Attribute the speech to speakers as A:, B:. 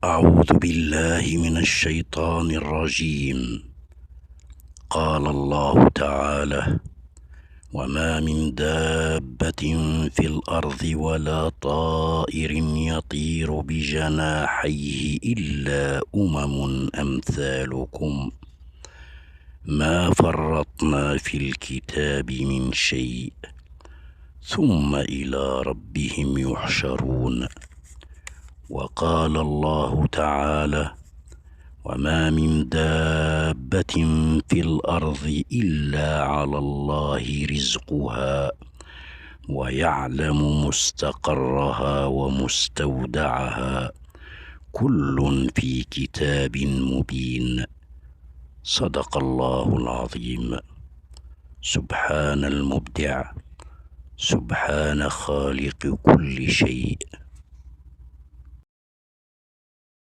A: أعوذ بالله من الشيطان الرجيم. قال الله تعالى: وما من دابة في الأرض ولا طائر يطير بجناحيه إلا أمثالكم ما فرطنا في الكتاب من شيء ثم إلى ربهم يحشرون. وقال الله تعالى: وما من دابة في الأرض إلا على الله رزقها ويعلم مستقرها ومستودعها كل في كتاب مبين. صدق الله العظيم. سبحان المبدع، سبحان خالق كل شيء.